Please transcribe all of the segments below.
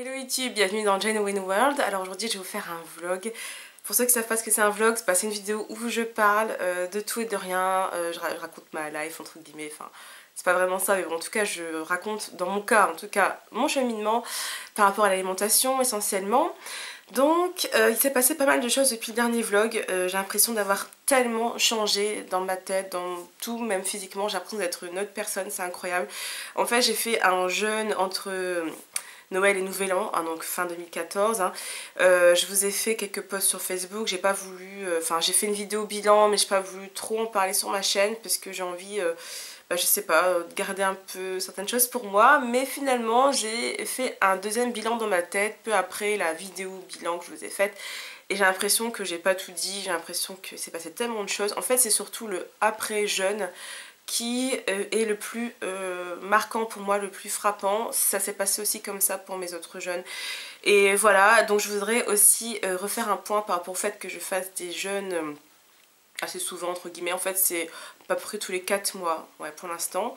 Hello YouTube, bienvenue dans Jane Win World. Alors aujourd'hui je vais vous faire un vlog. Pour ceux qui ne savent pas ce que c'est un vlog, c'est une vidéo où je parle de tout et de rien. Je raconte ma life entre guillemets, enfin c'est pas vraiment ça, mais bon, en tout cas je raconte dans mon cas, en tout cas mon cheminement par rapport à l'alimentation essentiellement. Donc il s'est passé pas mal de choses depuis le dernier vlog. J'ai l'impression d'avoir tellement changé dans ma tête, dans tout, même physiquement. J'ai l'impression d'être une autre personne, c'est incroyable. En fait j'ai fait un jeûne entre Noël et Nouvel An, hein, donc fin 2014. Hein. Je vous ai fait quelques posts sur Facebook, j'ai pas voulu, enfin j'ai fait une vidéo bilan, mais j'ai pas voulu trop en parler sur ma chaîne parce que j'ai envie, je sais pas, de garder un peu certaines choses pour moi. Mais finalement j'ai fait un deuxième bilan dans ma tête, peu après la vidéo bilan que je vous ai faite. Et j'ai l'impression que j'ai pas tout dit, j'ai l'impression que c'est passé tellement de choses. En fait c'est surtout le après-jeûne qui est le plus marquant pour moi, le plus frappant. Ça s'est passé aussi comme ça pour mes autres jeûnes. Et voilà, donc je voudrais aussi refaire un point par rapport au fait que je fasse des jeûnes assez souvent, entre guillemets. En fait, c'est à peu près tous les 4 mois, ouais, pour l'instant.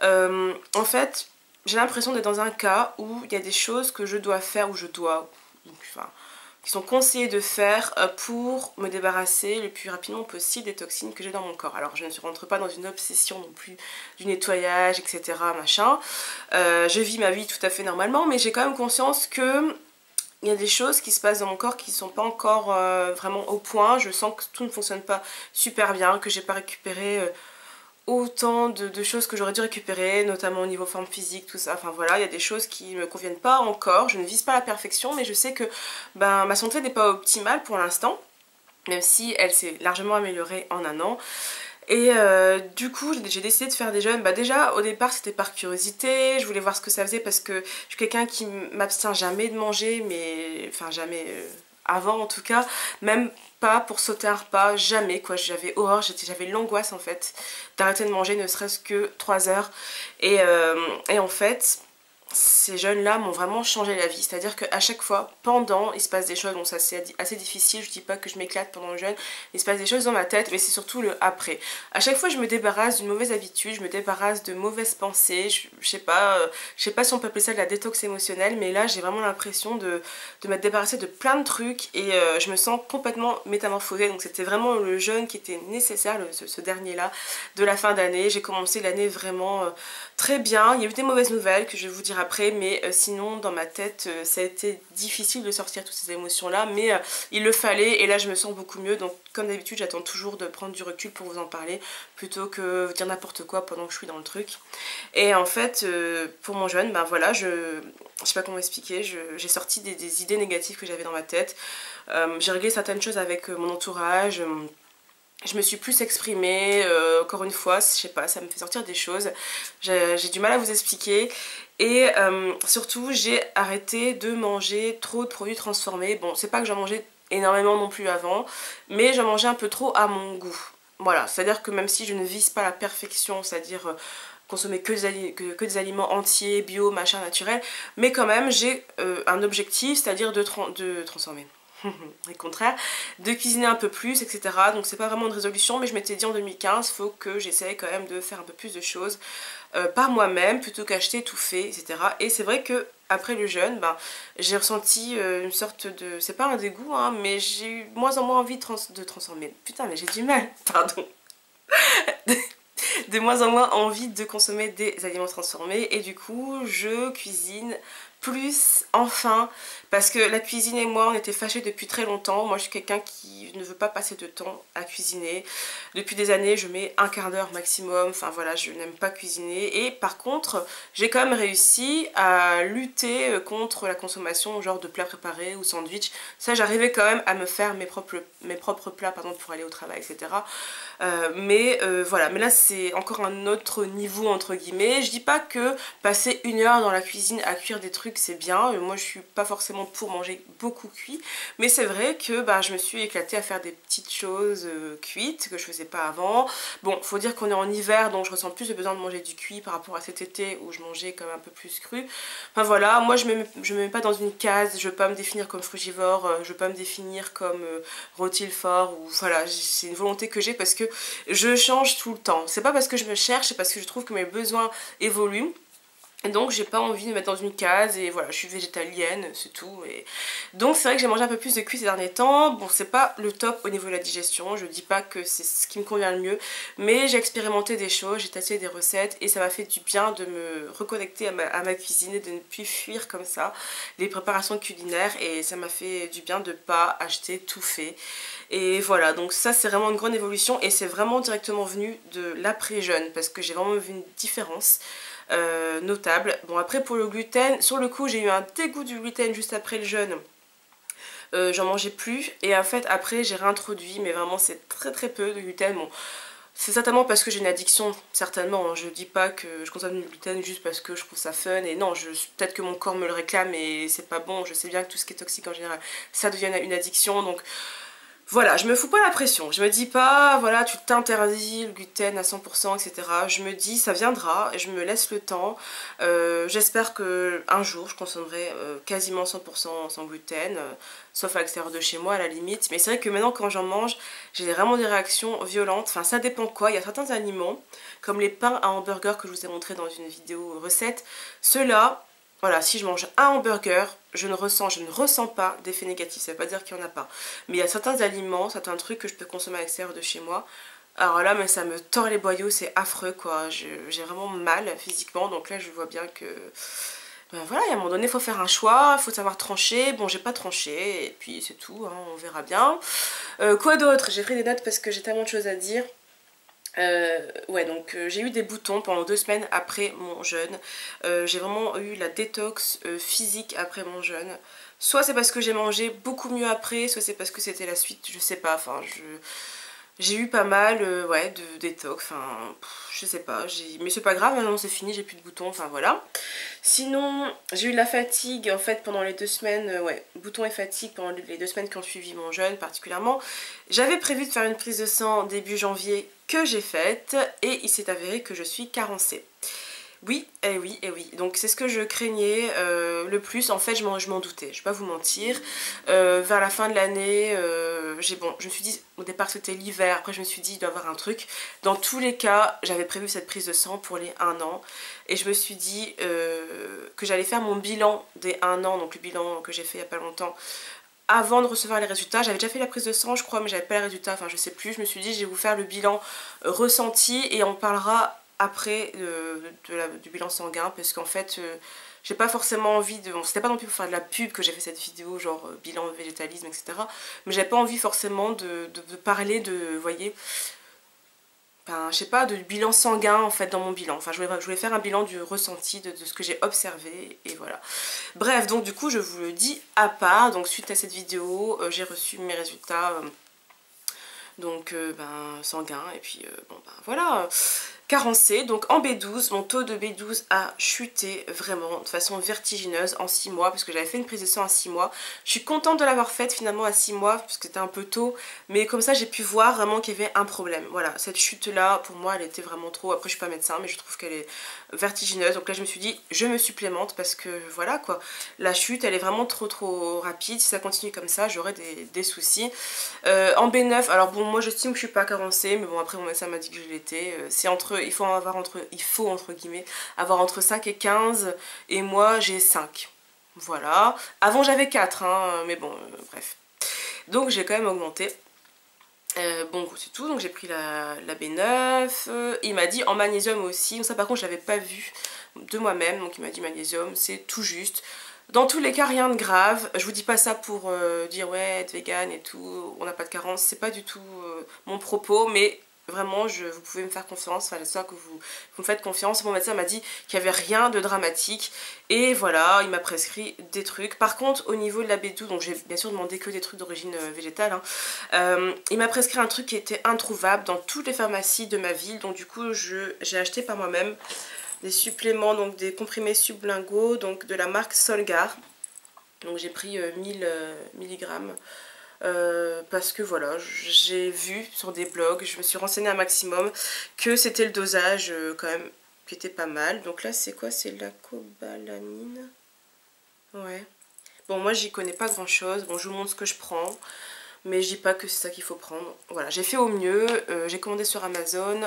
En fait, j'ai l'impression d'être dans un cas où il y a des choses que je dois faire, ou je dois, enfin, qui sont conseillés de faire pour me débarrasser le plus rapidement possible des toxines que j'ai dans mon corps. Alors je ne rentre pas dans une obsession non plus du nettoyage, etc. machin. Je vis ma vie tout à fait normalement, mais j'ai quand même conscience que il y a des choses qui se passent dans mon corps qui ne sont pas encore vraiment au point. Je sens que tout ne fonctionne pas super bien, que j'ai pas récupéré autant de choses que j'aurais dû récupérer, notamment au niveau forme physique, tout ça. Enfin voilà, il y a des choses qui me conviennent pas encore. Je ne vise pas la perfection, mais je sais que ma santé n'est pas optimale pour l'instant, même si elle s'est largement améliorée en un an. Et du coup j'ai décidé de faire des jeûnes. Déjà au départ c'était par curiosité, je voulais voir ce que ça faisait parce que je suis quelqu'un qui m'abstient jamais de manger, mais enfin jamais avant en tout cas, même pas pour sauter un repas, jamais quoi. J'avais horreur, j'avais l'angoisse en fait d'arrêter de manger ne serait-ce que 3 heures. Et en fait ces jeûnes-là m'ont vraiment changé la vie. C'est-à-dire qu'à chaque fois, pendant, il se passe des choses, bon ça c'est assez difficile, je dis pas que je m'éclate pendant le jeûne, il se passe des choses dans ma tête, mais c'est surtout le après. À chaque fois je me débarrasse d'une mauvaise habitude, je me débarrasse de mauvaises pensées, je sais pas si on peut appeler ça de la détox émotionnelle, mais là j'ai vraiment l'impression de m'être débarrassée de plein de trucs et je me sens complètement métamorphosée. Donc c'était vraiment le jeûne qui était nécessaire, ce dernier-là, de la fin d'année. J'ai commencé l'année vraiment très bien. Il y a eu des mauvaises nouvelles que je vais vous dire après, mais sinon dans ma tête ça a été difficile de sortir toutes ces émotions là, mais il le fallait et là je me sens beaucoup mieux. Donc comme d'habitude j'attends toujours de prendre du recul pour vous en parler plutôt que dire n'importe quoi pendant que je suis dans le truc. Et en fait pour mon jeûne, voilà, je sais pas comment expliquer, j'ai sorti des idées négatives que j'avais dans ma tête. J'ai réglé certaines choses avec mon entourage. Je me suis plus exprimée, encore une fois, je sais pas, ça me fait sortir des choses. J'ai du mal à vous expliquer. Et surtout, j'ai arrêté de manger trop de produits transformés. Bon, c'est pas que j'en mangeais énormément non plus avant, mais j'en mangeais un peu trop à mon goût. Voilà, c'est-à-dire que même si je ne vise pas la perfection, c'est-à-dire consommer que des aliments entiers, bio, machin, naturel, mais quand même, j'ai un objectif, c'est-à-dire de transformer. Et contraire, de cuisiner un peu plus, etc. Donc c'est pas vraiment une résolution, mais je m'étais dit en 2015, faut que j'essaye quand même de faire un peu plus de choses par moi-même, plutôt qu'acheter tout fait, etc. Et c'est vrai que après le jeûne, j'ai ressenti une sorte de... C'est pas un dégoût, hein, mais j'ai eu moins en moins envie de transformer. Putain, mais j'ai du mal, pardon. De moins en moins envie de consommer des aliments transformés. Et du coup, je cuisine plus enfin, parce que la cuisine et moi on était fâchés depuis très longtemps. Moi je suis quelqu'un qui ne veut pas passer de temps à cuisiner. Depuis des années je mets un quart d'heure maximum, enfin voilà, je n'aime pas cuisiner. Et par contre j'ai quand même réussi à lutter contre la consommation genre de plats préparés ou sandwich. Ça j'arrivais quand même à me faire mes propres plats pardon, pour aller au travail, etc. Voilà, mais là c'est encore un autre niveau entre guillemets. Je dis pas que passer 1 heure dans la cuisine à cuire des trucs c'est bien, moi je suis pas forcément pour manger beaucoup cuit, mais c'est vrai que je me suis éclatée à faire des petites choses cuites que je faisais pas avant. Bon, faut dire qu'on est en hiver donc je ressens plus le besoin de manger du cuit par rapport à cet été où je mangeais quand même un peu plus cru. Enfin voilà, moi je me mets pas dans une case, je veux pas me définir comme frugivore, je veux pas me définir comme rotilefort, ou voilà, c'est une volonté que j'ai parce que je change tout le temps. C'est pas parce que je me cherche, c'est parce que je trouve que mes besoins évoluent. Et donc j'ai pas envie de me mettre dans une case et voilà, je suis végétalienne, c'est tout. Et donc c'est vrai que j'ai mangé un peu plus de cuit ces derniers temps. Bon, c'est pas le top au niveau de la digestion, je dis pas que c'est ce qui me convient le mieux, mais j'ai expérimenté des choses, j'ai testé des recettes et ça m'a fait du bien de me reconnecter à ma cuisine et de ne plus fuir comme ça les préparations culinaires, et ça m'a fait du bien de pas acheter tout fait. Et voilà, donc ça c'est vraiment une grande évolution et c'est vraiment directement venu de l'après-jeûne parce que j'ai vraiment vu une différence. Notable. Bon, après pour le gluten, sur le coup j'ai eu un dégoût du gluten juste après le jeûne. J'en mangeais plus et en fait après j'ai réintroduit, mais vraiment c'est très très peu de gluten. Bon, c'est certainement parce que j'ai une addiction, certainement, hein. Je dis pas que je consomme du gluten juste parce que je trouve ça fun, et non, peut-être que mon corps me le réclame et c'est pas bon. Je sais bien que tout ce qui est toxique en général, ça devient une addiction, donc voilà, je me fous pas la pression, je me dis pas, voilà, tu t'interdis le gluten à 100%, etc. Je me dis, ça viendra, je me laisse le temps. J'espère que un jour, je consommerai quasiment 100% sans gluten, sauf à l'extérieur de chez moi, à la limite. Mais c'est vrai que maintenant, quand j'en mange, j'ai vraiment des réactions violentes. Enfin, ça dépend quoi. Il y a certains aliments, comme les pains à hamburger que je vous ai montré dans une vidéo recette. Ceux-là, voilà, si je mange un hamburger, je ne ressens pas d'effet négatif. Ça veut pas dire qu'il n'y en a pas. Mais il y a certains aliments, certains trucs que je peux consommer à l'extérieur de chez moi. Alors là, mais ça me tord les boyaux, c'est affreux quoi. J'ai vraiment mal physiquement. Donc là, je vois bien que... Ben voilà, à un moment donné, il faut faire un choix, il faut savoir trancher. Bon, j'ai pas tranché, et puis c'est tout, hein, on verra bien. Quoi d'autre? J'ai pris des notes parce que j'ai tellement de choses à dire. Ouais, donc j'ai eu des boutons pendant 2 semaines après mon jeûne. J'ai vraiment eu la détox physique après mon jeûne. Soit c'est parce que j'ai mangé beaucoup mieux après, soit c'est parce que c'était la suite, je sais pas. Enfin, j'ai eu pas mal ouais, de détox, enfin, je sais pas. Mais c'est pas grave, maintenant c'est fini, j'ai plus de boutons, enfin voilà. Sinon, j'ai eu de la fatigue en fait pendant les 2 semaines, ouais, boutons et fatigue pendant les 2 semaines qui ont suivi mon jeûne particulièrement. J'avais prévu de faire une prise de sang début janvier que j'ai faite et il s'est avéré que je suis carencée. Oui, et oui, et oui. Donc c'est ce que je craignais le plus. En fait, je m'en doutais, je vais pas vous mentir. Vers la fin de l'année, bon, je me suis dit, au départ c'était l'hiver, après je me suis dit, il doit y avoir un truc. Dans tous les cas, j'avais prévu cette prise de sang pour les 1 an. Et je me suis dit que j'allais faire mon bilan des 1 an, donc le bilan que j'ai fait il y a pas longtemps, avant de recevoir les résultats. J'avais déjà fait la prise de sang je crois, mais j'avais pas les résultats, enfin je sais plus. Je me suis dit je vais vous faire le bilan ressenti et on parlera après du bilan sanguin, parce qu'en fait j'ai pas forcément envie de... Bon, c'était pas non plus pour faire de la pub que j'ai fait cette vidéo, genre bilan végétalisme, etc. Mais j'avais pas envie forcément de parler de, vous voyez, enfin, je sais pas, de bilan sanguin en fait dans mon bilan. Enfin, je voulais faire un bilan du ressenti, de ce que j'ai observé, et voilà. Bref, donc du coup, je vous le dis à part. Donc suite à cette vidéo, j'ai reçu mes résultats donc ben, sanguins, et puis bon ben voilà. Carencée, donc en B12, mon taux de B12 a chuté vraiment de façon vertigineuse en 6 mois, parce que j'avais fait une prise de sang à 6 mois. Je suis contente de l'avoir faite finalement à 6 mois, parce que c'était un peu tôt, mais comme ça j'ai pu voir vraiment qu'il y avait un problème. Voilà, cette chute là, pour moi elle était vraiment trop, après je suis pas médecin, mais je trouve qu'elle est vertigineuse, donc là je me suis dit, je me supplémente, parce que voilà quoi, la chute elle est vraiment trop rapide, si ça continue comme ça j'aurai des soucis. En B9, alors bon moi j'estime que je suis pas carencée, mais bon après mon médecin m'a dit que je l'étais, c'est il faut entre guillemets avoir entre 5 et 15, et moi j'ai 5. Voilà. Avant j'avais 4, hein, mais bon, bref. Donc j'ai quand même augmenté. Bon c'est tout, donc j'ai pris la B9, il m'a dit en magnésium aussi, donc ça par contre je l'avais pas vu de moi-même, donc il m'a dit magnésium c'est tout juste. Dans tous les cas rien de grave, je vous dis pas ça pour dire ouais être vegan et tout, on n'a pas de carence, c'est pas du tout mon propos, mais vraiment vous pouvez me faire confiance, enfin j'espère que vous me faites confiance. Mon médecin m'a dit qu'il n'y avait rien de dramatique et voilà, il m'a prescrit des trucs. Par contre au niveau de la B12, donc j'ai bien sûr demandé que des trucs d'origine végétale, hein, il m'a prescrit un truc qui était introuvable dans toutes les pharmacies de ma ville, donc du coup j'ai acheté par moi-même des suppléments, donc des comprimés sublinguaux, donc de la marque Solgar. Donc j'ai pris 1000 mg parce que voilà, j'ai vu sur des blogs, je me suis renseignée un maximum que c'était le dosage quand même qui était pas mal. Donc là c'est quoi? C'est la cobalamine. Ouais. Bon moi j'y connais pas grand chose, bon je vous montre ce que je prends, mais je dis pas que c'est ça qu'il faut prendre. Voilà, j'ai fait au mieux, j'ai commandé sur Amazon.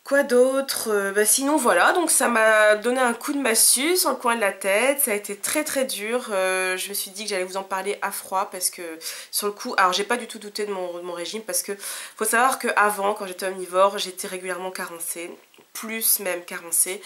Quoi d'autre? Sinon voilà, donc ça m'a donné un coup de massue sur le coin de la tête, ça a été très très dur, je me suis dit que j'allais vous en parler à froid parce que sur le coup, alors j'ai pas du tout douté de mon régime parce que faut savoir qu'avant quand j'étais omnivore j'étais régulièrement carencée, plus même carencée,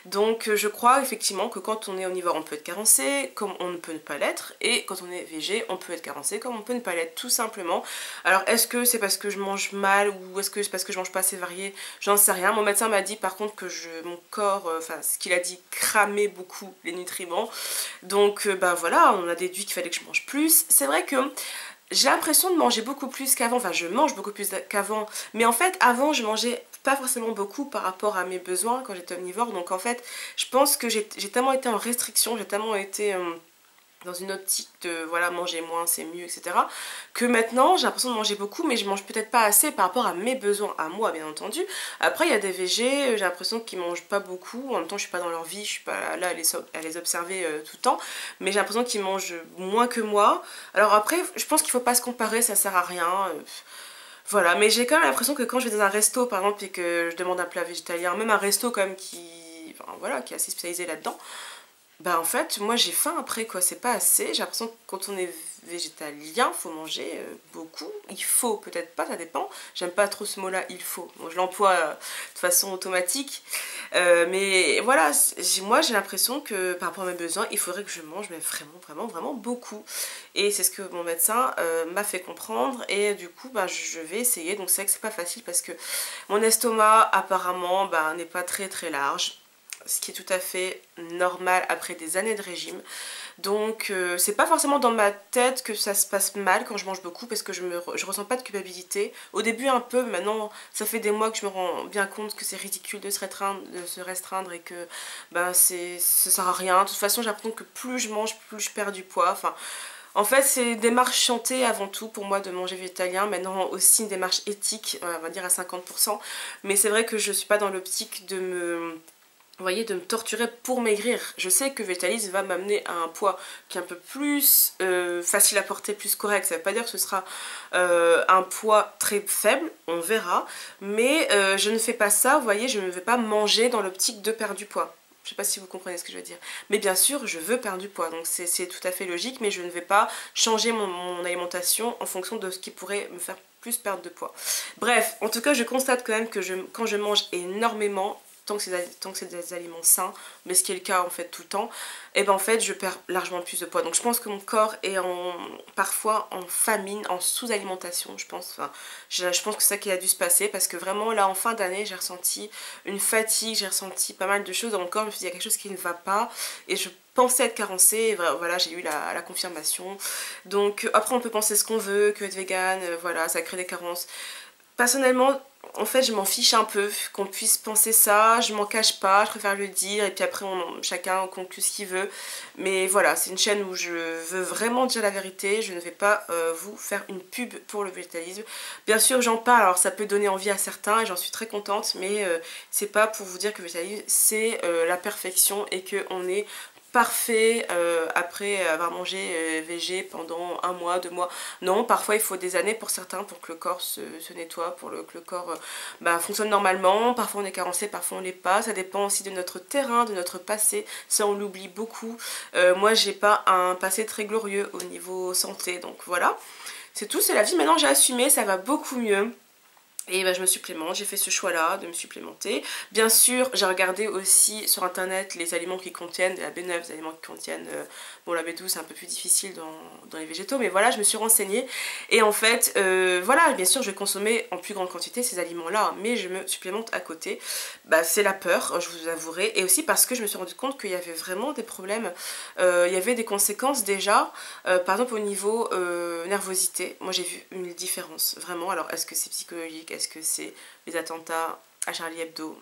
donc je crois effectivement que quand on est omnivore on peut être carencé comme on ne peut ne pas l'être, et quand on est végé on peut être carencé comme on peut ne pas l'être, tout simplement. Alors est-ce que c'est parce que je mange mal ou est-ce que c'est parce que je mange pas assez varié? J'en sais rien. Mon médecin m'a dit par contre que mon corps, enfin ce qu'il a dit, cramait beaucoup les nutriments. Donc bah voilà, on a déduit qu'il fallait que je mange plus. C'est vrai que j'ai l'impression de manger beaucoup plus qu'avant, enfin je mange beaucoup plus qu'avant, mais en fait avant je mangeais pas forcément beaucoup par rapport à mes besoins quand j'étais omnivore, donc en fait je pense que j'ai tellement été en restriction, j'ai tellement été dans une optique de voilà manger moins c'est mieux, etc., que maintenant j'ai l'impression de manger beaucoup mais je mange peut-être pas assez par rapport à mes besoins à moi, bien entendu. Après il y a des végés, j'ai l'impression qu'ils mangent pas beaucoup, en même temps je suis pas dans leur vie, je suis pas là à les observer tout le temps, mais j'ai l'impression qu'ils mangent moins que moi. Alors après je pense qu'il faut pas se comparer, ça sert à rien, voilà. Mais j'ai quand même l'impression que quand je vais dans un resto par exemple et que je demande un plat végétalien, même un resto quand même enfin, voilà, qui est assez spécialisé là-dedans, bah en fait, moi j'ai faim après quoi, c'est pas assez. J'ai l'impression que quand on est végétalien, faut manger beaucoup. Il faut, peut-être pas, ça dépend. J'aime pas trop ce mot-là, il faut. Bon, je l'emploie de façon automatique. Mais voilà, moi j'ai l'impression que par rapport à mes besoins, il faudrait que je mange mais vraiment, vraiment, vraiment beaucoup. Et c'est ce que mon médecin m'a fait comprendre. Et du coup, bah, je vais essayer. Donc c'est vrai que c'est pas facile parce que mon estomac apparemment bah, n'est pas très très large, ce qui est tout à fait normal après des années de régime. Donc c'est pas forcément dans ma tête que ça se passe mal quand je mange beaucoup parce que je ressens pas de culpabilité. Au début un peu, mais maintenant ça fait des mois que je me rends bien compte que c'est ridicule de se restreindre et que ben, ça sert à rien. De toute façon j'ai l'impression que plus je mange, plus je perds du poids. Enfin, en fait c'est une démarche chantée avant tout pour moi de manger végétalien, maintenant aussi une démarche éthique, on va dire à 50%. Mais c'est vrai que je suis pas dans l'optique de vous voyez, de me torturer pour maigrir. Je sais que Végétalise va m'amener à un poids qui est un peu plus facile à porter, plus correct. Ça veut pas dire que ce sera un poids très faible, on verra. Mais je ne fais pas ça, vous voyez, je ne vais pas manger dans l'optique de perdre du poids. Je sais pas si vous comprenez ce que je veux dire. Mais bien sûr, je veux perdre du poids, donc c'est tout à fait logique, mais je ne vais pas changer mon alimentation en fonction de ce qui pourrait me faire plus perdre de poids. Bref, en tout cas, je constate quand même que quand je mange énormément, tant que c'est des aliments sains, mais ce qui est le cas en fait tout le temps, et ben en fait je perds largement plus de poids. Donc je pense que mon corps est parfois en famine, en sous-alimentation, je pense. Enfin, je pense que c'est ça qui a dû se passer parce que vraiment là en fin d'année j'ai ressenti une fatigue, j'ai ressenti pas mal de choses dans mon corps. Je me suis dit il y a quelque chose qui ne va pas et je pensais être carencée et voilà, j'ai eu la confirmation. Donc après on peut penser ce qu'on veut, que être vegan, voilà, ça crée des carences. Personnellement, en fait, je m'en fiche un peu qu'on puisse penser ça, je m'en cache pas, je préfère le dire et puis après chacun conclut ce qu'il veut. Mais voilà, c'est une chaîne où je veux vraiment dire la vérité, je ne vais pas vous faire une pub pour le végétalisme. Bien sûr, j'en parle, alors ça peut donner envie à certains et j'en suis très contente, mais c'est pas pour vous dire que le végétalisme c'est la perfection et qu'on est parfait après avoir mangé végé pendant un mois, 2 mois. Non, parfois il faut des années pour certains pour que le corps se nettoie, pour que le corps fonctionne normalement. Parfois on est carencé, parfois on l'est pas. Ça dépend aussi de notre terrain, de notre passé. Ça on l'oublie beaucoup. Moi j'ai pas un passé très glorieux au niveau santé, donc voilà. C'est tout, c'est la vie. Maintenant j'ai assumé, ça va beaucoup mieux. Et je me supplémente, j'ai fait ce choix là de me supplémenter. Bien sûr j'ai regardé aussi sur internet les aliments qui contiennent de la B9, les aliments qui contiennent, bon la B12 c'est un peu plus difficile dans les végétaux, mais voilà je me suis renseignée. Et en fait voilà, bien sûr je vais consommer en plus grande quantité ces aliments là, mais je me supplémente à côté. C'est la peur, je vous avouerai, et aussi parce que je me suis rendu compte qu'il y avait vraiment des problèmes, il y avait des conséquences déjà, par exemple au niveau nervosité. Moi j'ai vu une différence, vraiment. Alors est-ce que c'est psychologique? Est-ce que c'est les attentats à Charlie Hebdo,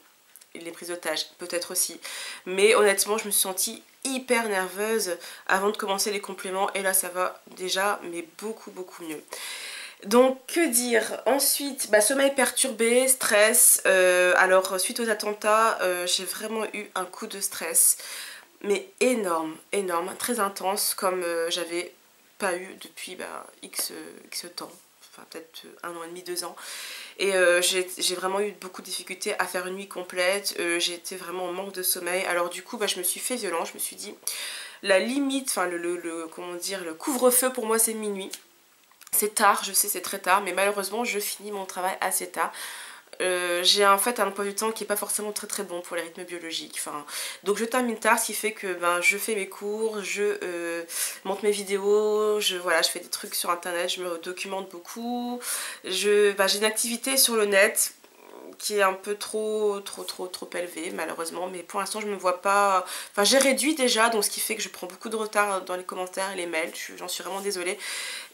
les prises d'otages? Peut-être aussi. Mais honnêtement, je me suis sentie hyper nerveuse avant de commencer les compléments. Et là, ça va déjà, mais beaucoup, beaucoup mieux. Donc, que dire? Ensuite, sommeil perturbé, stress. Alors, suite aux attentats, j'ai vraiment eu un coup de stress. Mais énorme, énorme, très intense, comme j'avais pas eu depuis X temps. enfin peut-être 1 an et demi, 2 ans. Et j'ai vraiment eu beaucoup de difficultés à faire une nuit complète, j'étais vraiment en manque de sommeil. Alors du coup je me suis fait violence, je me suis dit la limite, enfin comment dire, le couvre-feu pour moi c'est minuit. C'est tard, je sais c'est très tard, mais malheureusement je finis mon travail assez tard. J'ai en fait un emploi du temps qui n'est pas forcément très très bon pour les rythmes biologiques. Enfin, donc je termine tard, ce qui fait que je fais mes cours, je monte mes vidéos, voilà, je fais des trucs sur internet, je me documente beaucoup. J'ai une activité sur le net qui est un peu trop élevé malheureusement, mais pour l'instant je me vois pas, enfin j'ai réduit déjà, donc ce qui fait que je prends beaucoup de retard dans les commentaires et les mails, j'en suis vraiment désolée.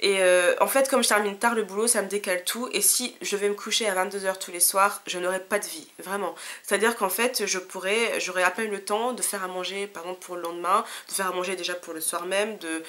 Et en fait comme je termine tard le boulot, ça me décale tout, et si je vais me coucher à 22 h tous les soirs, je n'aurai pas de vie, vraiment. C'est à dire qu'en fait j'aurai à peine le temps de faire à manger par exemple pour le lendemain, de faire à manger déjà pour le soir même, de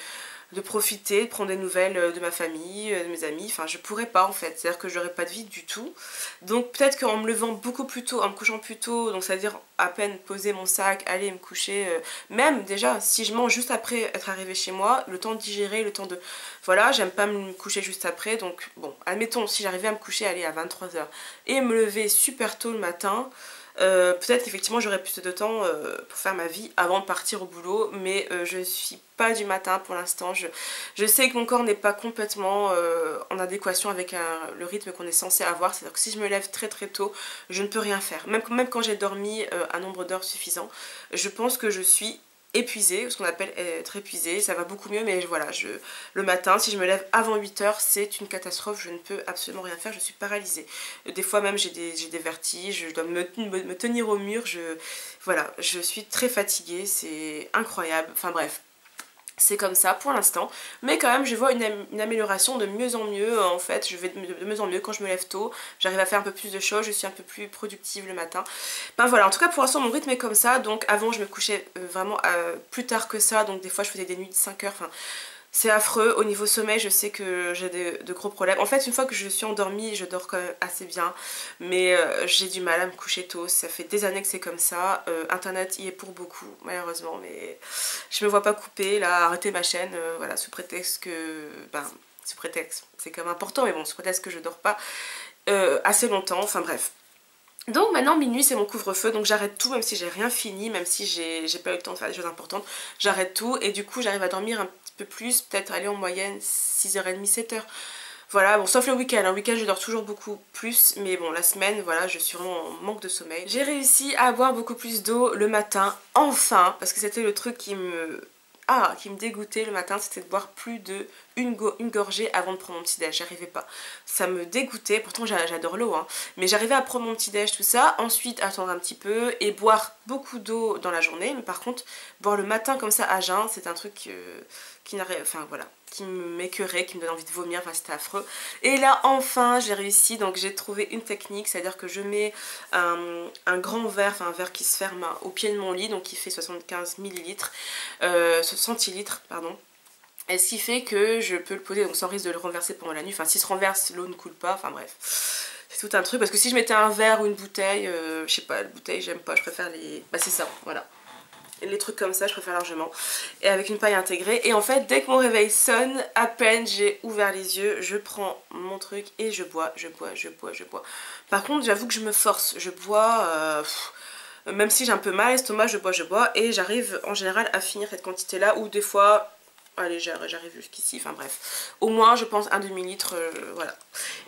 profiter, de prendre des nouvelles de ma famille, de mes amis. Enfin, je pourrais pas en fait, c'est-à-dire que j'aurais pas de vie du tout. Donc peut-être qu'en me levant beaucoup plus tôt, en me couchant plus tôt, donc c'est-à-dire à peine poser mon sac, aller me coucher, même déjà, si je mange juste après être arrivée chez moi, le temps de digérer, le temps de... Voilà, j'aime pas me coucher juste après, donc bon, admettons, si j'arrivais à me coucher, aller à 23 h et me lever super tôt le matin, peut-être qu'effectivement j'aurais plus de temps pour faire ma vie avant de partir au boulot, mais je ne suis pas du matin pour l'instant. Je sais que mon corps n'est pas complètement en adéquation avec le rythme qu'on est censé avoir, c'est-à-dire que si je me lève très très tôt, je ne peux rien faire. Même quand j'ai dormi un nombre d'heures suffisant, je pense que je suis épuisée, ce qu'on appelle être épuisée, ça va beaucoup mieux, mais voilà, le matin, si je me lève avant 8 h, c'est une catastrophe, je ne peux absolument rien faire, je suis paralysée. Des fois même j'ai des vertiges, je dois me tenir au mur, voilà, je suis très fatiguée, c'est incroyable, enfin bref. C'est comme ça pour l'instant, mais quand même je vois une amélioration de mieux en mieux. En fait je vais de mieux en mieux quand je me lève tôt, j'arrive à faire un peu plus de choses, je suis un peu plus productive le matin. Ben voilà, en tout cas pour l'instant mon rythme est comme ça. Donc avant je me couchais vraiment plus tard que ça, donc des fois je faisais des nuits de 5 heures, enfin c'est affreux. Au niveau sommeil, je sais que j'ai de gros problèmes. En fait, une fois que je suis endormie, je dors quand même assez bien. Mais j'ai du mal à me coucher tôt. Ça fait des années que c'est comme ça. Internet y est pour beaucoup, malheureusement. Mais je me vois pas couper, là, arrêter ma chaîne, voilà, sous prétexte que... sous prétexte, c'est quand même important, mais bon, sous prétexte que je dors pas assez longtemps. Enfin bref. Donc maintenant minuit c'est mon couvre-feu, donc j'arrête tout même si j'ai rien fini, même si j'ai pas eu le temps de faire des choses importantes, j'arrête tout et du coup j'arrive à dormir un petit peu plus, peut-être aller en moyenne 6 h30, 7 h. Voilà, bon sauf le week-end, le week-end je dors toujours beaucoup plus, mais bon la semaine voilà je suis vraiment en manque de sommeil. J'ai réussi à boire beaucoup plus d'eau le matin, enfin, parce que c'était le truc qui me dégoûtait le matin, c'était de boire plus de une gorgée avant de prendre mon petit déj, j'arrivais pas, ça me dégoûtait, pourtant j'adore l'eau hein, mais j'arrivais à prendre mon petit déj tout ça, ensuite attendre un petit peu et boire beaucoup d'eau dans la journée, mais par contre boire le matin comme ça à jeun, c'est un truc qui n'arrive, enfin voilà, qui m'écœurait, qui me donne envie de vomir, enfin c'était affreux. Et là enfin j'ai réussi, donc j'ai trouvé une technique, c'est à dire que je mets un grand verre, enfin un verre qui se ferme au pied de mon lit, donc qui fait 75 millilitres, centilitres pardon. Et ce qui fait que je peux le poser donc sans risque de le renverser pendant la nuit, enfin s'il se renverse l'eau ne coule pas, enfin bref. C'est tout un truc, parce que si je mettais un verre ou une bouteille, je sais pas, la bouteille j'aime pas, je préfère les... Bah c'est ça, voilà. Les trucs comme ça je préfère largement, et avec une paille intégrée. Et en fait dès que mon réveil sonne, à peine j'ai ouvert les yeux, je prends mon truc et je bois. Par contre j'avoue que je me force, je bois même si j'ai un peu mal à l'estomac, je bois et j'arrive en général à finir cette quantité là, ou des fois allez j'arrive jusqu'ici, enfin bref, au moins je pense un demi-litre, voilà.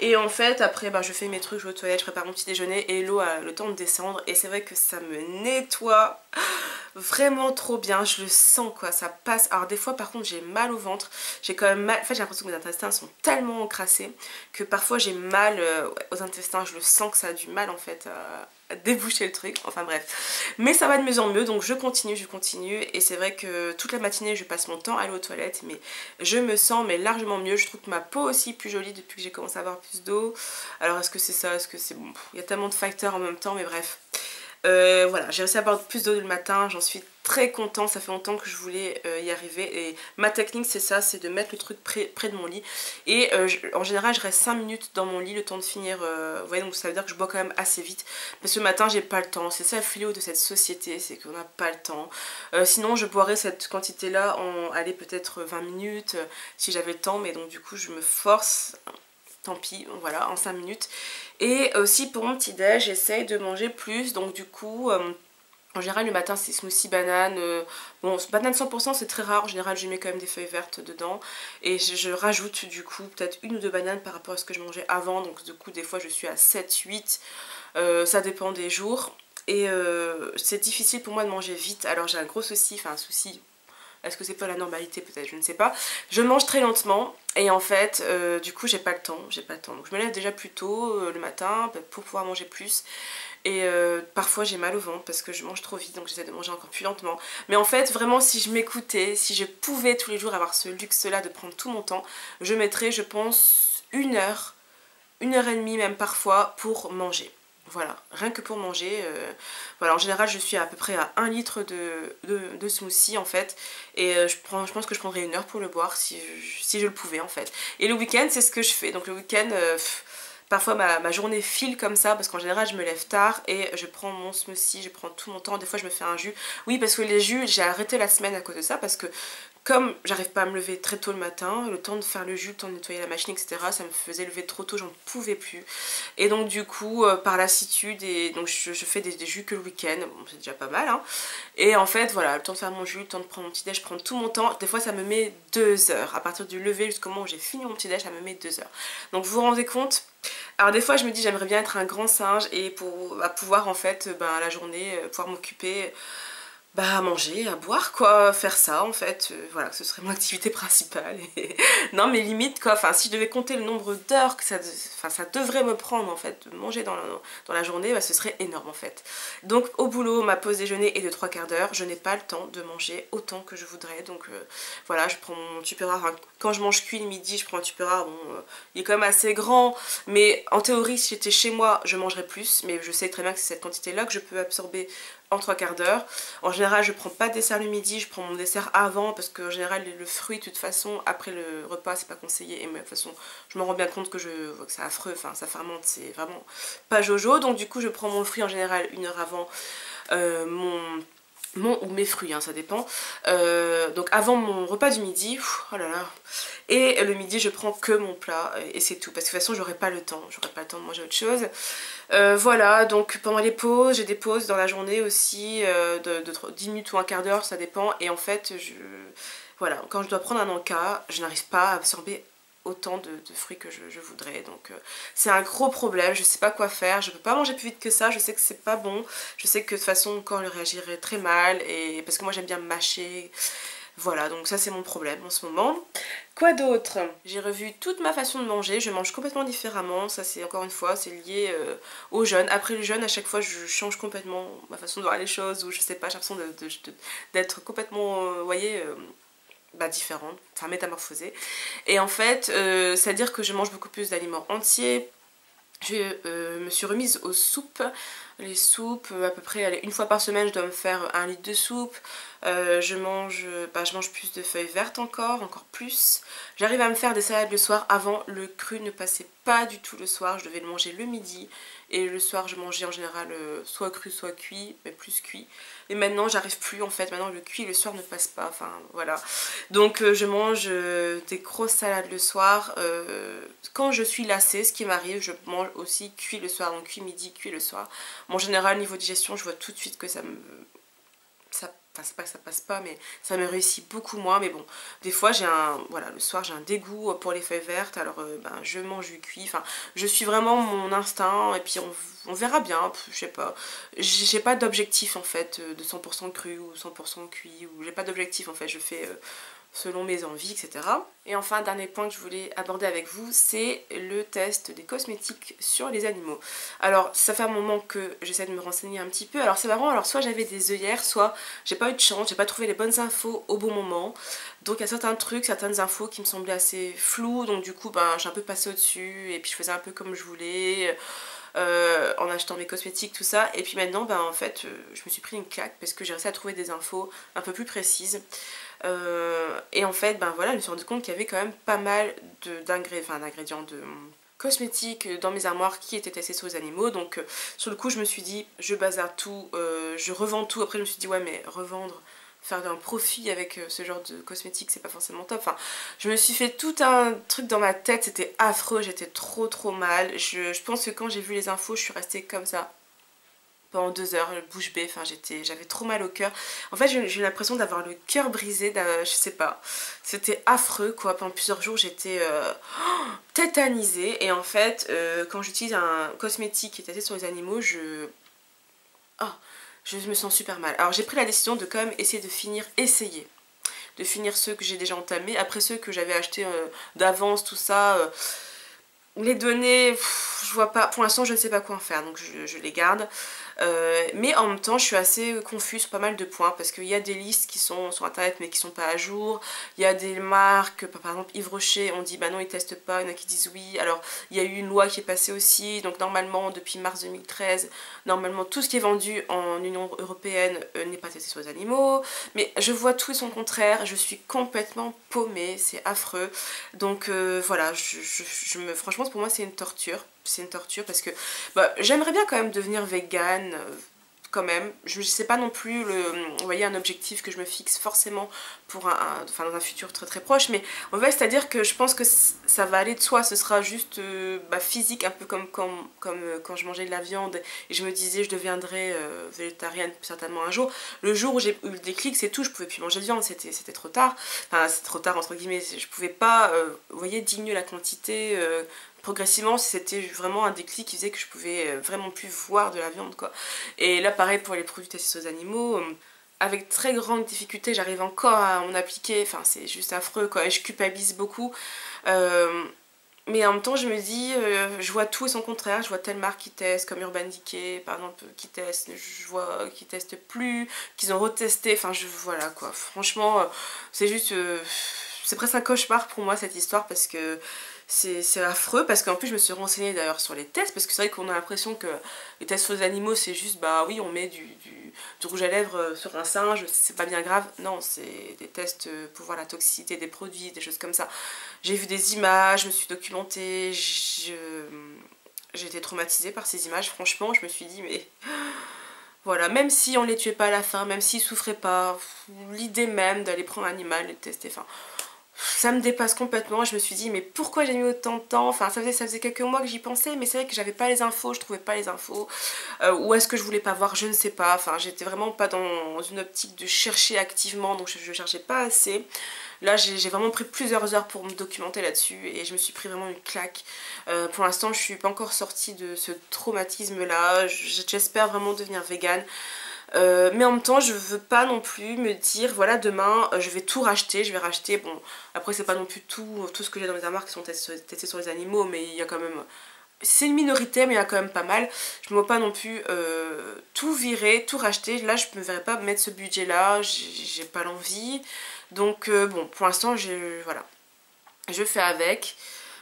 Et en fait après je fais mes trucs, je vais aux toilettes, je prépare mon petit déjeuner et l'eau a le temps de descendre, et c'est vrai que ça me nettoie vraiment trop bien, je le sens quoi, ça passe. Alors des fois par contre j'ai mal au ventre, j'ai quand même mal, en fait j'ai l'impression que mes intestins sont tellement encrassés que parfois j'ai mal aux intestins, je le sens que ça a du mal en fait à déboucher le truc, enfin bref. Mais ça va de mieux en mieux, donc je continue, et c'est vrai que toute la matinée je passe mon temps à aller aux toilettes, mais je me sens mais largement mieux, je trouve que ma peau aussi plus jolie depuis que j'ai commencé à avoir plus d'eau. Alors est-ce que c'est ça, est-ce que c'est bon, il y a tellement de facteurs en même temps, mais bref. Voilà, j'ai réussi à boire plus d'eau le matin, j'en suis très contente, ça fait longtemps que je voulais y arriver, et ma technique c'est ça, c'est de mettre le truc près de mon lit, et en général je reste 5 minutes dans mon lit le temps de finir, vous voyez, donc ça veut dire que je bois quand même assez vite, parce que le matin j'ai pas le temps, c'est ça le fléau de cette société, c'est qu'on n'a pas le temps. Sinon je boirais cette quantité là en, allez, peut-être 20 minutes si j'avais le temps, mais donc du coup je me force tant pis, voilà, en 5 minutes. Et aussi pour mon petit déj, j'essaye de manger plus, donc du coup... en général, le matin, c'est smoothie banane. Bon, banane 100%, c'est très rare. En général, je mets quand même des feuilles vertes dedans. Et je rajoute du coup peut-être 1 ou 2 bananes par rapport à ce que je mangeais avant. Donc du coup, des fois, je suis à 7, 8. Ça dépend des jours. Et c'est difficile pour moi de manger vite. Alors j'ai un gros souci, enfin un souci. Est-ce que c'est pas la normalité peut-être, je ne sais pas. Je mange très lentement et en fait du coup j'ai pas le temps, Donc je me lève déjà plus tôt le matin pour pouvoir manger plus. Et parfois j'ai mal au ventre parce que je mange trop vite, donc j'essaie de manger encore plus lentement. Mais en fait vraiment si je m'écoutais, si je pouvais tous les jours avoir ce luxe là de prendre tout mon temps, je mettrais je pense 1 heure, 1 heure et demie même parfois pour manger. Voilà, rien que pour manger. Voilà, en général je suis à peu près à 1 litre de smoothie en fait. Et je pense que je prendrais 1 heure pour le boire si je le pouvais en fait. Et le week-end c'est ce que je fais. Donc le week-end, parfois ma journée file comme ça parce qu'en général je me lève tard et je prends mon smoothie, je prends tout mon temps. Des fois je me fais un jus. Oui, parce que les jus, j'ai arrêté la semaine à cause de ça parce que comme j'arrive pas à me lever très tôt le matin, le temps de faire le jus, le temps de nettoyer la machine, etc., ça me faisait lever trop tôt, j'en pouvais plus. Et donc du coup, par lassitude, et donc je fais des jus que le week-end, bon, c'est déjà pas mal, hein. Et en fait, voilà, le temps de faire mon jus, le temps de prendre mon petit déj, je prends tout mon temps. Des fois, ça me met 2 heures. À partir du lever jusqu'au moment où j'ai fini mon petit déj, ça me met 2 heures. Donc vous vous rendez compte? Alors des fois, je me dis, j'aimerais bien être un grand singe et pour pouvoir en fait, la journée, pouvoir m'occuper à manger, à boire quoi, faire ça en fait, voilà, ce serait mon activité principale. Et... non mais limite quoi, enfin si je devais compter le nombre d'heures que ça devrait me prendre en fait de manger dans la journée, ce serait énorme en fait. Donc au boulot, ma pause déjeuner est de 3/4 d'heure, je n'ai pas le temps de manger autant que je voudrais, donc voilà, je prends mon Tupperware, enfin, quand je mange cuit le midi, je prends un Tupperware, bon, il est quand même assez grand, mais en théorie si j'étais chez moi, je mangerais plus, mais je sais très bien que c'est cette quantité là que je peux absorber en 3/4 d'heure. En général, je prends pas de dessert le midi, je prends mon dessert avant parce que en général, le fruit, de toute façon, après le repas, c'est pas conseillé. Et de toute façon, je me rends bien compte que c'est affreux, enfin, ça fermente, c'est vraiment pas jojo. Donc, du coup, je prends mon fruit en général 1 heure avant mon ou mes fruits, hein, ça dépend. Donc avant mon repas du midi, oh là là. Et le midi, je prends que mon plat et c'est tout. Parce que de toute façon, j'aurai pas le temps de manger autre chose. Voilà, donc pendant les pauses, j'ai des pauses dans la journée aussi de 10 minutes ou 1/4 d'heure, ça dépend. Et en fait, voilà, quand je dois prendre un encas, je n'arrive pas à absorber autant de fruits que je voudrais. Donc c'est un gros problème, je sais pas quoi faire, je peux pas manger plus vite que ça, je sais que c'est pas bon, je sais que de toute façon mon corps le réagirait très mal, et parce que moi j'aime bien mâcher. Voilà, donc ça c'est mon problème en ce moment. Quoi d'autre? J'ai revu toute ma façon de manger, je mange complètement différemment, ça c'est encore une fois, c'est lié au jeûne. Après le jeûne, à chaque fois je change complètement ma façon de voir les choses, ou je sais pas, j'ai l'impression d'être complètement, vous voyez, différente, enfin métamorphosée. Et en fait, c'est-à-dire que je mange beaucoup plus d'aliments entiers. Je me suis remise aux soupes. Les soupes, à peu près allez, 1 fois par semaine, je dois me faire 1 litre de soupe. Je mange plus de feuilles vertes encore plus. J'arrive à me faire des salades le soir. Avant, le cru ne passait pas du tout le soir. Je devais le manger le midi. Et le soir, je mangeais en général soit cru, soit cuit, mais plus cuit. Et maintenant, j'arrive plus en fait. Maintenant, le cuit le soir ne passe pas. Enfin, voilà. Donc, je mange des grosses salades le soir. Quand je suis lassée, ce qui m'arrive, je mange aussi cuit le soir. Donc, cuit midi, cuit le soir. En général, niveau digestion, je vois tout de suite que enfin, c'est pas que ça passe pas, mais ça me réussit beaucoup moins. Mais bon, des fois voilà, le soir j'ai un dégoût pour les feuilles vertes, alors je mange du cuit. Enfin, je suis vraiment mon instinct, et puis on verra bien, je sais pas. J'ai pas d'objectif en fait de 100% cru ou 100% cuit, ou j'ai pas d'objectif en fait, je fais selon mes envies, etc. Et enfin, dernier point que je voulais aborder avec vous, c'est le test des cosmétiques sur les animaux. Alors, ça fait un moment que j'essaie de me renseigner un petit peu. Alors, c'est marrant, alors soit j'avais des œillères, soit j'ai pas eu de chance, j'ai pas trouvé les bonnes infos au bon moment. Donc, il y a certains trucs, certaines infos qui me semblaient assez floues, donc du coup, j'ai un peu passé au-dessus, et puis je faisais un peu comme je voulais. En achetant mes cosmétiques, tout ça. Et puis maintenant, en fait, je me suis pris une claque parce que j'ai réussi à trouver des infos un peu plus précises. Et en fait, voilà, je me suis rendu compte qu'il y avait quand même pas mal d'ingrédients de cosmétiques dans mes armoires qui étaient testés sur les animaux. Donc sur le coup, je me suis dit, je bazarde tout, je revends tout. Après, je me suis dit, ouais, mais revendre faire un profit avec ce genre de cosmétiques, c'est pas forcément top. Enfin, je me suis fait tout un truc dans ma tête, c'était affreux, j'étais trop mal. Je pense que quand j'ai vu les infos, je suis restée comme ça pendant 2 heures, bouche bée, enfin j'avais trop mal au cœur. En fait j'ai eu l'impression d'avoir le cœur brisé, je sais pas. C'était affreux quoi, pendant plusieurs jours j'étais tétanisée. Et en fait quand j'utilise un cosmétique qui est testé sur les animaux, oh, je me sens super mal. Alors j'ai pris la décision de quand même essayer de finir ceux que j'ai déjà entamés. Après ceux que j'avais achetés d'avance, tout ça... les données, je vois pas, pour l'instant je ne sais pas quoi en faire, donc je les garde. Mais en même temps je suis assez confuse sur pas mal de points, parce qu'il y a des listes qui sont sur internet mais qui sont pas à jour. Il y a des marques, par exemple Yves Rocher, on dit bah non ils testent pas, il y en a qui disent oui. Alors il y a eu une loi qui est passée aussi, donc normalement depuis mars 2013, normalement tout ce qui est vendu en Union Européenne n'est pas testé sur les animaux. Mais je vois tout et son contraire, je suis complètement paumée, c'est affreux. Donc voilà, franchement pour moi c'est une torture. C'est une torture parce que bah, j'aimerais bien quand même devenir végane, quand même. Je sais pas non plus, vous voyez, un objectif que je me fixe forcément pour enfin, dans un futur très proche, mais en fait c'est à dire que je pense que ça va aller de soi, ce sera juste bah, physique, un peu comme quand je mangeais de la viande et je me disais je deviendrais végétarienne certainement un jour. Le jour où j'ai eu le déclic, c'est tout, je pouvais plus manger de viande, c'était trop tard, enfin c'est trop tard entre guillemets, je pouvais pas, vous voyez, diminuer la quantité progressivement. C'était vraiment un déclic qui faisait que je pouvais vraiment plus voir de la viande quoi. Et là pareil pour les produits testés sur les animaux, avec très grande difficulté j'arrive encore à en appliquer, enfin c'est juste affreux quoi, et je culpabilise beaucoup. Mais en même temps je me dis, je vois tout et son contraire, je vois telle marque qui teste, comme Urban Decay par exemple, qui teste, je vois qui testent plus, qu'ils ont retesté, enfin voilà quoi, franchement c'est juste, c'est presque un cauchemar pour moi cette histoire, parce que c'est affreux, parce qu'en plus je me suis renseignée d'ailleurs sur les tests, parce que c'est vrai qu'on a l'impression que les tests sur les animaux c'est juste bah oui on met du rouge à lèvres sur un singe, c'est pas bien grave. Non, c'est des tests pour voir la toxicité des produits, des choses comme ça. J'ai vu des images, je me suis documentée, j'ai été traumatisée par ces images, franchement je me suis dit mais... Voilà, même si on les tuait pas à la fin, même s'ils souffraient pas, l'idée même d'aller prendre un animal et le tester, enfin... ça me dépasse complètement. Je me suis dit mais pourquoi j'ai mis autant de temps, enfin ça faisait quelques mois que j'y pensais, mais c'est vrai que j'avais pas les infos, je trouvais pas les infos, ou est-ce que je voulais pas voir, je ne sais pas, enfin j'étais vraiment pas dans une optique de chercher activement, donc je cherchais pas assez. Là j'ai vraiment pris plusieurs heures pour me documenter là-dessus et je me suis pris vraiment une claque. Pour l'instant je suis pas encore sortie de ce traumatisme là, j'espère vraiment devenir végane. Mais en même temps je veux pas non plus me dire voilà demain je vais tout racheter, je vais racheter, bon après c'est pas non plus tout ce que j'ai dans mes armoires qui sont testés sur les animaux, mais il y a quand même, c'est une minorité mais il y a quand même pas mal. Je me vois pas non plus tout virer, tout racheter, là je me verrais pas mettre ce budget là, j'ai pas l'envie. Donc bon pour l'instant voilà, je fais avec.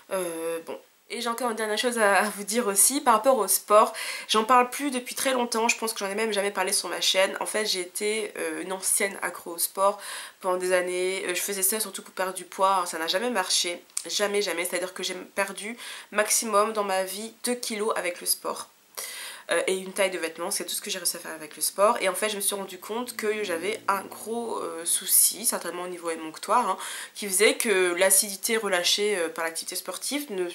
Bon. Et j'ai encore une dernière chose à vous dire aussi par rapport au sport. J'en parle plus depuis très longtemps, je pense que j'en ai même jamais parlé sur ma chaîne. En fait j'ai été une ancienne accro au sport pendant des années. Je faisais ça surtout pour perdre du poids. Alors, ça n'a jamais marché, jamais, c'est à dire que j'ai perdu maximum dans ma vie 2 kilos avec le sport. Et une taille de vêtements, c'est tout ce que j'ai réussi à faire avec le sport. Et en fait je me suis rendu compte que j'avais un gros souci, certainement au niveau émonctoire, hein, qui faisait que l'acidité relâchée par l'activité sportive ne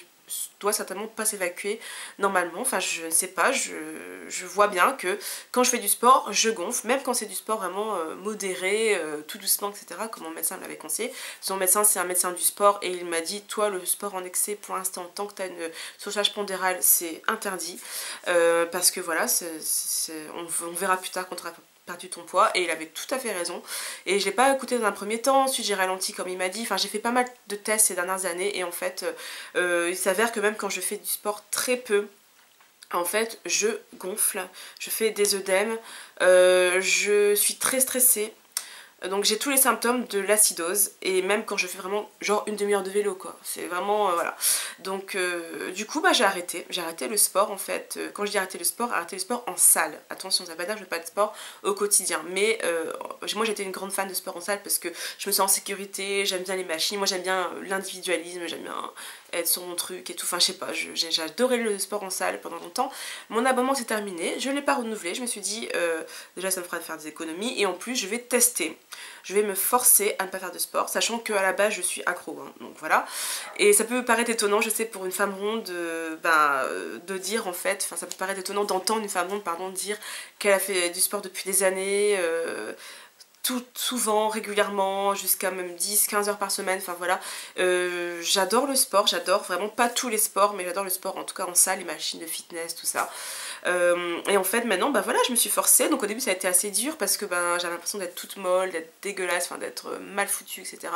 doit certainement pas s'évacuer normalement. Enfin je ne sais pas, je vois bien que quand je fais du sport je gonfle, même quand c'est du sport vraiment modéré, tout doucement etc, comme mon médecin me l'avait conseillé. Son médecin c'est un médecin du sport et il m'a dit toi le sport en excès pour l'instant tant que tu as une surcharge pondérale c'est interdit, parce que voilà on verra plus tard quand tu auras perdu ton poids, et il avait tout à fait raison. Et je l'ai pas écouté dans un premier temps, ensuite j'ai ralenti comme il m'a dit, enfin j'ai fait pas mal de tests ces dernières années et en fait il s'avère que même quand je fais du sport très peu, en fait je gonfle, je fais des œdèmes, je suis très stressée. Donc j'ai tous les symptômes de l'acidose, et même quand je fais vraiment genre une demi-heure de vélo quoi, c'est vraiment voilà. Donc du coup bah j'ai arrêté le sport en fait. Quand je dis arrêter le sport en salle, attention ça veut pas dire que je fais pas de sport au quotidien, mais moi j'étais une grande fan de sport en salle parce que je me sens en sécurité, j'aime bien les machines, moi j'aime bien l'individualisme, j'aime bien être sur mon truc et tout, enfin je sais pas, j'ai adoré le sport en salle pendant longtemps. Mon abonnement s'est terminé, je l'ai pas renouvelé, je me suis dit déjà ça me fera faire des économies et en plus je vais tester. je vais me forcer à ne pas faire de sport, sachant qu'à la base je suis accro, hein, donc voilà. Et ça peut paraître étonnant, je sais, pour une femme ronde, de dire en fait, enfin ça peut paraître étonnant d'entendre une femme ronde, pardon, dire qu'elle a fait du sport depuis des années, souvent, régulièrement, jusqu'à même 10-15 heures par semaine, enfin voilà. J'adore le sport, j'adore vraiment pas tous les sports, mais j'adore le sport en tout cas en salle, les machines de fitness, tout ça. Et en fait maintenant bah voilà, je me suis forcée, donc au début ça a été assez dur parce que j'avais l'impression d'être toute molle, d'être dégueulasse, enfin d'être mal foutue, etc.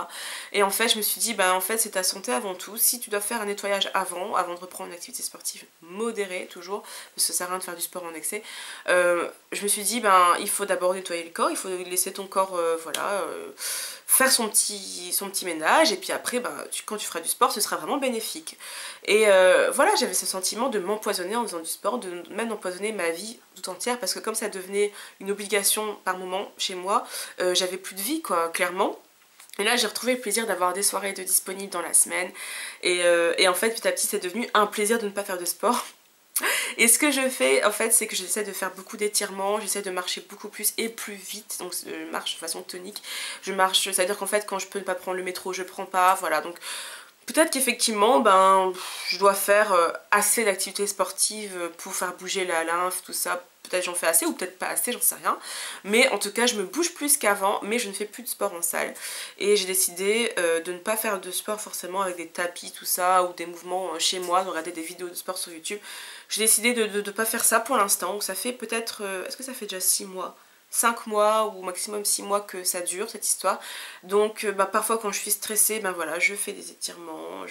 Et en fait je me suis dit en fait c'est ta santé avant tout, si tu dois faire un nettoyage avant de reprendre une activité sportive modérée toujours, parce que ça sert à rien de faire du sport en excès, je me suis dit il faut d'abord nettoyer le corps, il faut laisser ton corps faire son petit ménage, et puis après quand tu feras du sport ce sera vraiment bénéfique. Et voilà, j'avais ce sentiment de m'empoisonner en faisant du sport, de même empoisonner ma vie tout entière, parce que comme ça devenait une obligation par moment chez moi, j'avais plus de vie quoi, clairement. Et là j'ai retrouvé le plaisir d'avoir des soirées de disponibles dans la semaine, et en fait petit à petit c'est devenu un plaisir de ne pas faire de sport. Et ce que je fais en fait c'est que j'essaie de faire beaucoup d'étirements, j'essaie de marcher beaucoup plus et plus vite, donc je marche de façon tonique, je marche, c'est à dire qu'en fait quand je peux ne pas prendre le métro je prends pas, voilà. Donc peut-être qu'effectivement je dois faire assez d'activités sportives pour faire bouger la lymphe, tout ça. Peut-être j'en fais assez ou peut-être pas assez, j'en sais rien. Mais en tout cas je me bouge plus qu'avant, mais je ne fais plus de sport en salle. Et j'ai décidé de ne pas faire de sport forcément avec des tapis, tout ça, ou des mouvements chez moi, de regarder des vidéos de sport sur YouTube. J'ai décidé de ne pas faire ça pour l'instant. Ça fait peut-être, est-ce que ça fait déjà 6 mois 5 mois ou maximum 6 mois que ça dure cette histoire. Donc parfois quand je suis stressée, voilà, je fais des étirements,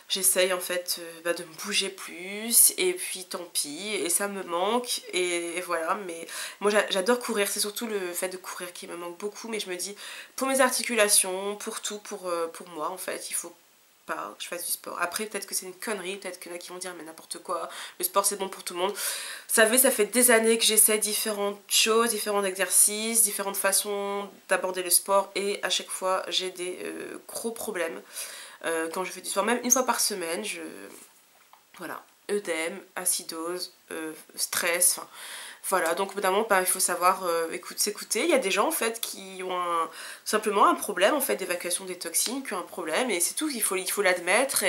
j'essaye en fait de me bouger plus, et puis tant pis, et ça me manque, et voilà. Mais moi j'adore courir, c'est surtout le fait de courir qui me manque beaucoup, mais je me dis pour mes articulations, pour tout, pour moi en fait, il faut pas que je fasse du sport. Après peut-être que c'est une connerie, peut-être qu'il y en a qui vont dire mais n'importe quoi, le sport c'est bon pour tout le monde. Vous savez, ça fait des années que j'essaie différentes choses, différents exercices, différentes façons d'aborder le sport, et à chaque fois j'ai des gros problèmes quand je fais du sport, même une fois par semaine. Voilà, œdème, acidose, stress, enfin voilà. Donc au bout d'un moment il faut savoir s'écouter. Il y a des gens en fait qui ont simplement un problème en fait d'évacuation des toxines, qui ont un problème, et c'est tout, il faut l'admettre.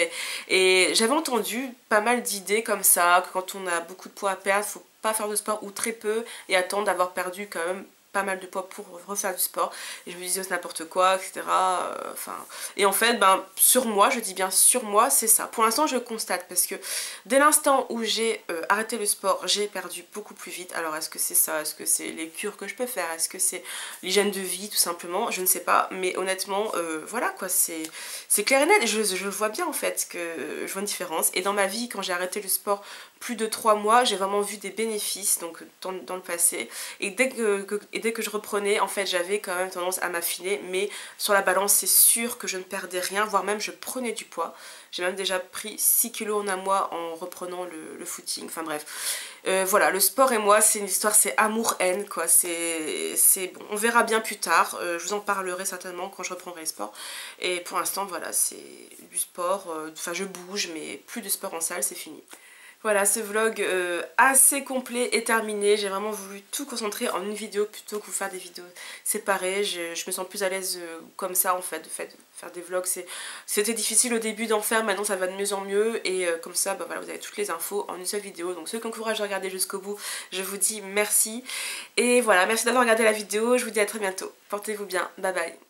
Et j'avais entendu pas mal d'idées comme ça, que quand on a beaucoup de poids à perdre, faut pas faire de sport ou très peu, et attendre d'avoir perdu quand même pas mal de poids pour refaire du sport. Et je me disais c'est n'importe quoi, etc. Et en fait sur moi, je dis bien sur moi, c'est ça. Pour l'instant je constate, parce que dès l'instant où j'ai arrêté le sport, j'ai perdu beaucoup plus vite. Alors est-ce que c'est ça, est-ce que c'est les cures que je peux faire, est-ce que c'est l'hygiène de vie tout simplement, je ne sais pas. Mais honnêtement voilà quoi, c'est clair et net, et je vois bien en fait que je vois une différence. Et dans ma vie, quand j'ai arrêté le sport plus de 3 mois, j'ai vraiment vu des bénéfices donc dans le passé. Et dès que je reprenais, en fait j'avais quand même tendance à m'affiner, mais sur la balance c'est sûr que je ne perdais rien, voire même je prenais du poids. J'ai même déjà pris 6 kilos en un mois en reprenant le footing, enfin bref. Voilà, le sport et moi c'est une histoire, c'est amour-haine quoi, c'est bon, on verra bien plus tard, je vous en parlerai certainement quand je reprendrai le sport. Et pour l'instant voilà, c'est du sport, enfin je bouge, mais plus de sport en salle, c'est fini. Voilà, ce vlog assez complet est terminé. J'ai vraiment voulu tout concentrer en une vidéo plutôt que vous faire des vidéos séparées. Je me sens plus à l'aise comme ça en fait, de faire des vlogs. C'était difficile au début d'en faire, maintenant ça va de mieux en mieux. Et comme ça, voilà, vous avez toutes les infos en une seule vidéo. Donc ceux qui ont le courage de regarder jusqu'au bout, je vous dis merci. Et voilà, merci d'avoir regardé la vidéo. Je vous dis à très bientôt. Portez-vous bien. Bye bye.